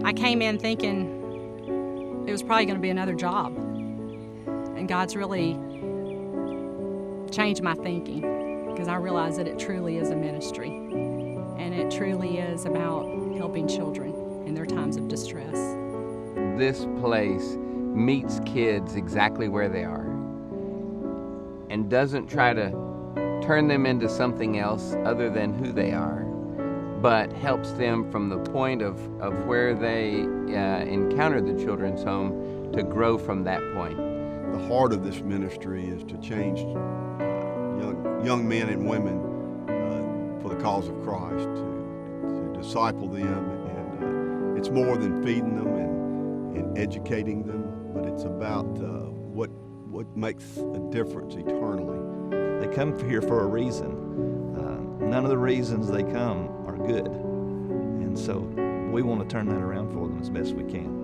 I came in thinking it was probably going to be another job. And God's really changed my thinking because I realize that it truly is a ministry. And it truly is about helping children in their times of distress. This place meets kids exactly where they are and doesn't try to turn them into something else other than who they are, but helps them from the point of where they encounter the children's home to grow from that point. The heart of this ministry is to change young men and women for the cause of Christ, to disciple them, and it's more than feeding them and educating them, but it's about what makes a difference eternally. They come here for a reason. None of the reasons they come are good, and so we want to turn that around for them as best we can.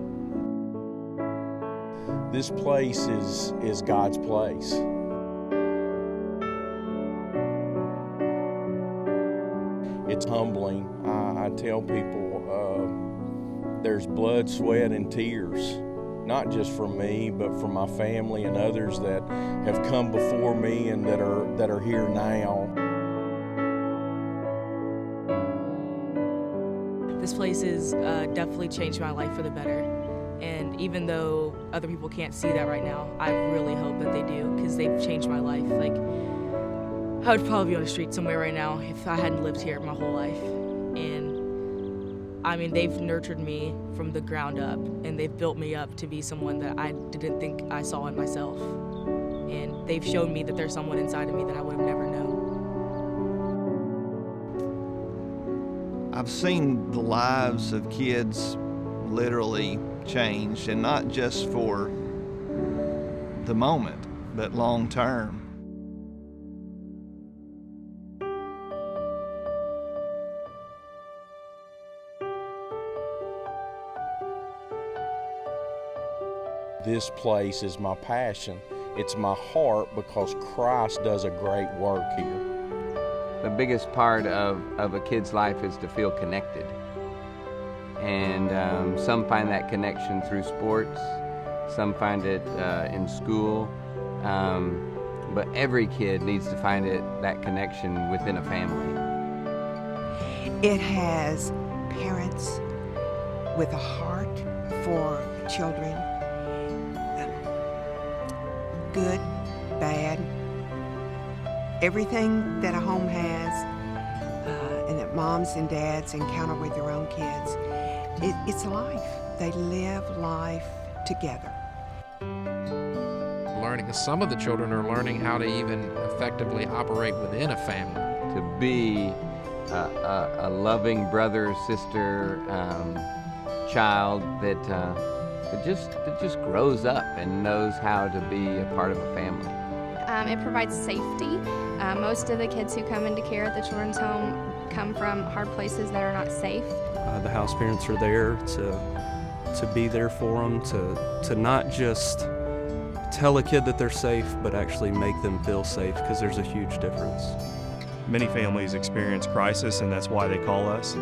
This place is God's place. It's humbling. I tell people there's blood, sweat, and tears, not just for me, but for my family and others that have come before me and that are here now. This place has definitely changed my life for the better. And even though other people can't see that right now, I really hope that they do, because they've changed my life. Like, I would probably be on the street somewhere right now if I hadn't lived here my whole life. And I mean, they've nurtured me from the ground up, and they've built me up to be someone that I didn't think I saw in myself. And they've shown me that there's someone inside of me that I would have never known. I've seen the lives of kids literally changed, and not just for the moment, but long term. This place is my passion. It's my heart because Christ does a great work here. The biggest part of a kid's life is to feel connected. And some find that connection through sports, some find it in school, but every kid needs to find that connection within a family. It has parents with a heart for children, good, bad, everything that a home has, and that moms and dads encounter with their own kids. It's life. They live life together. Some of the children are learning how to even effectively operate within a family. To be a loving brother, sister, child that just grows up and knows how to be a part of a family. It provides safety. Most of the kids who come into care at the children's home come from hard places that are not safe. The house parents are there to be there for them, to not just tell a kid that they're safe, but actually make them feel safe, because there's a huge difference. Many families experience crisis, and that's why they call us.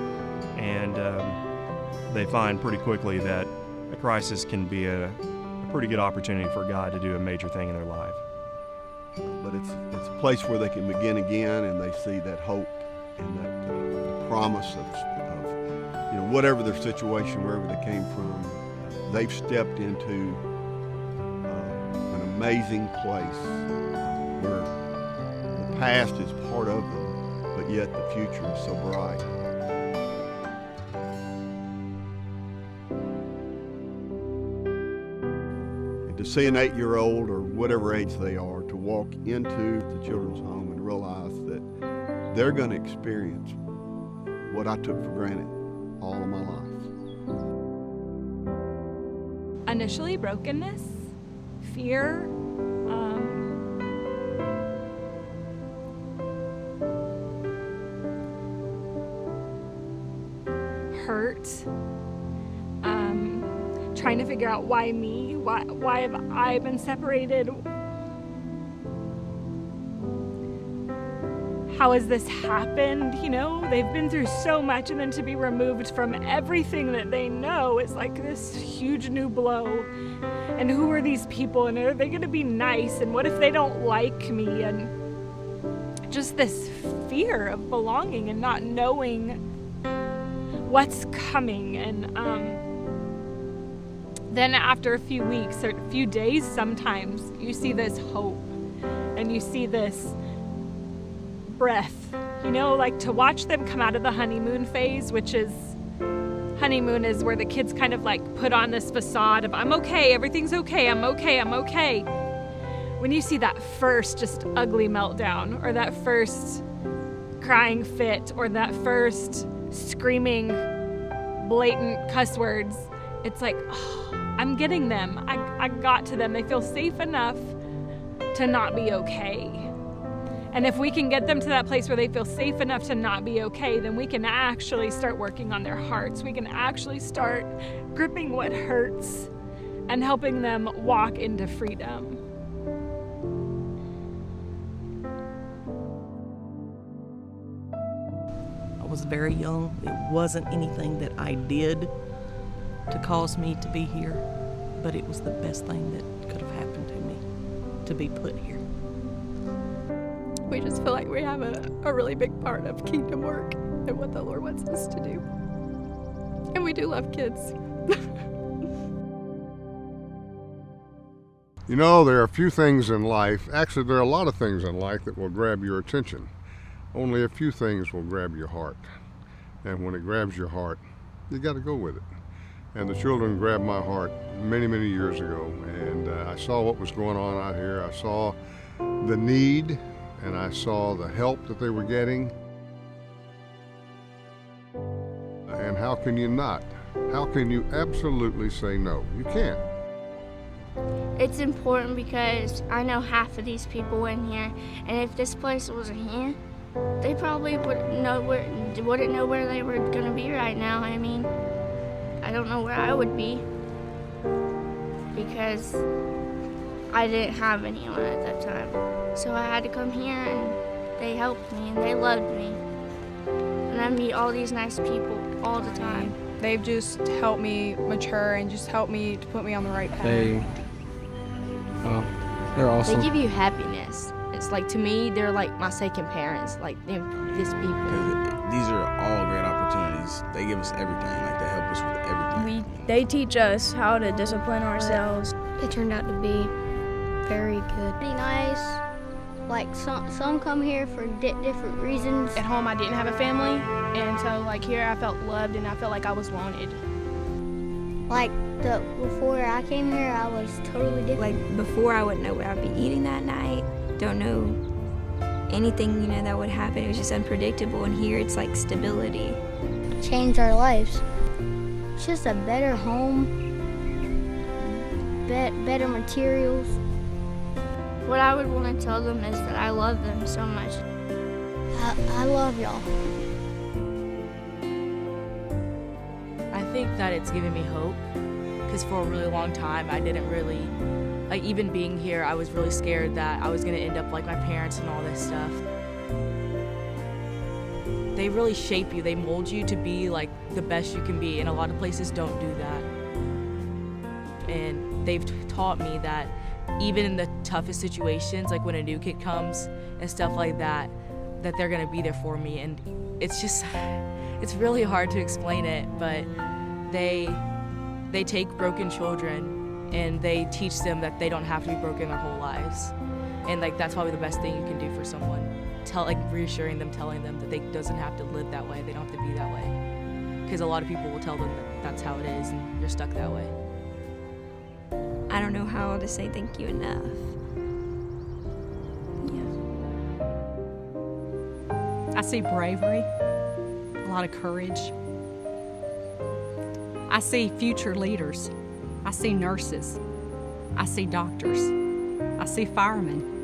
And they find pretty quickly that a crisis can be a pretty good opportunity for God to do a major thing in their life. But it's a place where they can begin again, and they see that hope and that promise of whatever their situation, wherever they came from, they've stepped into an amazing place where the past is part of them, but yet the future is so bright. And to see an 8-year-old or whatever age they are to walk into the children's home and realize that they're going to experience what I took for granted all of my life. Initially, brokenness, fear, hurt, trying to figure out why me, why have I been separated? how has this happened? You know, they've been through so much, and then to be removed from everything that they know is like this huge new blow. And who are these people, and are they going to be nice, and what if they don't like me? And just this fear of belonging and not knowing what's coming. And then after a few weeks or a few days, sometimes you see this hope and you see this breath, you know, like to watch them come out of the honeymoon phase, which is, honeymoon is where the kids kind of like put on this facade of, I'm okay, everything's okay, I'm okay, I'm okay. When you see that first just ugly meltdown, or that first crying fit, or that first screaming blatant cuss words, it's like, oh, I'm getting them. I got to them. They feel safe enough to not be okay. And if we can get them to that place where they feel safe enough to not be okay, then we can actually start working on their hearts. We can actually start gripping what hurts and helping them walk into freedom. I was very young. It wasn't anything that I did to cause me to be here, but it was the best thing that could have happened to me, to be put here. We just feel like we have a really big part of kingdom work and what the Lord wants us to do. And we do love kids. You know, there are a few things in life, actually there are a lot of things in life that will grab your attention. Only a few things will grab your heart. And when it grabs your heart, you got to go with it. And the children grabbed my heart many, many years ago. And I saw what was going on out here. I saw the need, and I saw the help that they were getting. And how can you not? How can you absolutely say no? You can't. It's important because I know half of these people in here, and if this place wasn't here, they probably wouldn't know where they were going to be right now. I mean, I don't know where I would be because I didn't have anyone at that time. So I had to come here, and they helped me, and they loved me. And I meet all these nice people all the time. They've just helped me mature and just helped me to put me on the right path. They're awesome. They give you happiness. It's like, to me, they're like my second parents, like they're just people. These are all great opportunities. They give us everything, like they help us with everything. They teach us how to discipline ourselves. They turned out to be very good. Pretty nice. Like some come here for different reasons. At home I didn't have a family, and so like here I felt loved and I felt like I was wanted. Like before I came here, I was totally different. Like before, I wouldn't know what I'd be eating that night. Don't know anything, you know, that would happen. It was just unpredictable, and here it's like stability. Changed our lives. It's just a better home, better materials. What I would want to tell them is that I love them so much. I love y'all. I think that it's given me hope, because for a really long time I didn't really, like, even being here, I was really scared that I was going to end up like my parents and all this stuff. They really shape you, they mold you to be like the best you can be, and a lot of places don't do that. And they've taught me that even in the toughest situations, like when a new kid comes and stuff like that, that they're gonna be there for me. And it's just, it's really hard to explain it, but they take broken children and they teach them that they don't have to be broken their whole lives. And like, that's probably the best thing you can do for someone. Reassuring them, telling them that they doesn't have to live that way, they don't have to be that way. Because a lot of people will tell them that that's how it is and you're stuck that way. I don't know how to say thank you enough. I see bravery, a lot of courage. I see future leaders. I see nurses. I see doctors. I see firemen.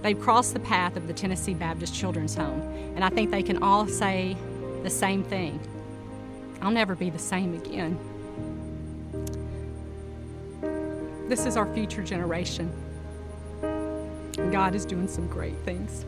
They've crossed the path of the Tennessee Baptist Children's Home, and I think they can all say the same thing. I'll never be the same again. This is our future generation. God is doing some great things.